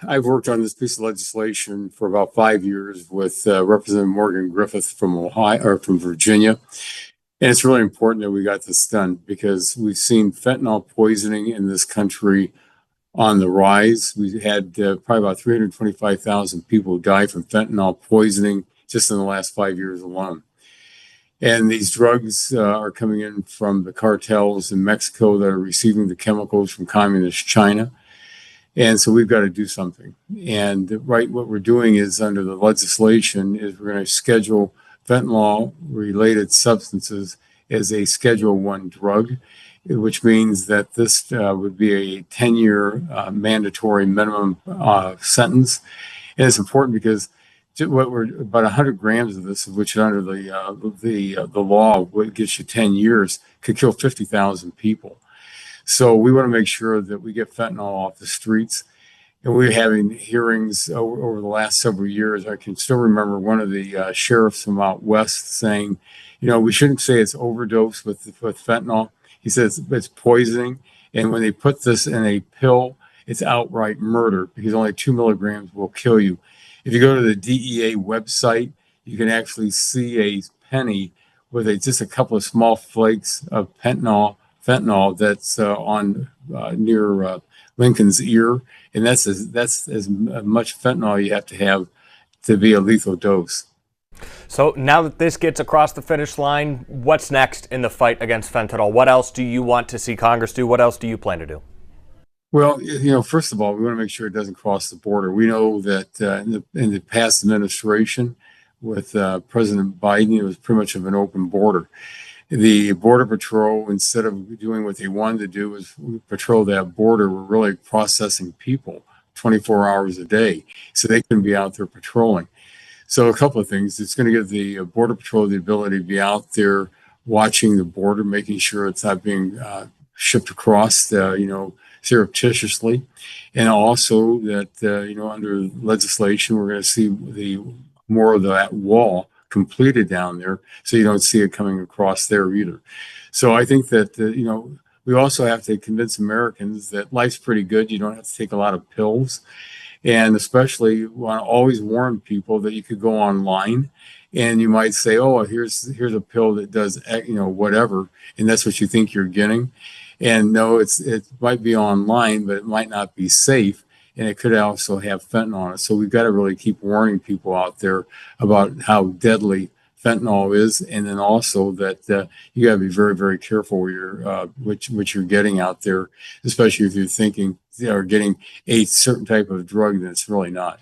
I've worked on this piece of legislation for about 5 years with Representative Morgan Griffith from Ohio or from Virginia. And it's really important that we got this done because we've seen fentanyl poisoning in this country on the rise. We had probably about 325,000 people die from fentanyl poisoning just in the last 5 years alone. And these drugs are coming in from the cartels in Mexico that are receiving the chemicals from communist China. And so we've got to do something. And what we're doing is under the legislation is we're going to schedule fentanyl related substances as a Schedule I drug, which means that this would be a 10-year mandatory minimum sentence. And it's important because what we're about 100 grams of this, which under the law would get you 10 years, could kill 50,000 people. So we want to make sure that we get fentanyl off the streets. And we're having hearings over the last several years. I can still remember one of the sheriffs from out west saying, we shouldn't say it's overdose with fentanyl. He says it's poisoning. And when they put this in a pill, it's outright murder because only 2 milligrams will kill you. If you go to the DEA website, you can actually see a penny with just a couple of small flakes of fentanyl that's on near Lincoln's ear, and that's as much fentanyl you have to be a lethal dose. So now that this gets across the finish line, what's next in the fight against fentanyl? What else do you want to see Congress do? What else do you plan to do? Well, first of all, we want to make sure it doesn't cross the border. We know that in the past administration with President Biden, it was pretty much of an open border. The Border Patrol, instead of doing what they wanted to do, was patrol that border. We're really processing people 24 hours a day, so they couldn't be out there patrolling. So a couple of things. It's going to give the Border Patrol the ability to be out there watching the border, making sure it's not being shipped across, surreptitiously. And also that, under legislation, we're going to see more of that wall completed down there, so you don't see it coming across there either. So I think that, we also have to convince Americans that life's pretty good. You don't have to take a lot of pills. And especially want to always warn people that you could go online and you might say, oh, here's a pill that does, whatever. And that's what you think you're getting. And no, it might be online, but it might not be safe. And it could also have fentanyl on it. So we've got to really keep warning people out there about how deadly fentanyl is. And then also that you got to be very, very careful what you're getting out there, especially if you're thinking or getting a certain type of drug that's really not.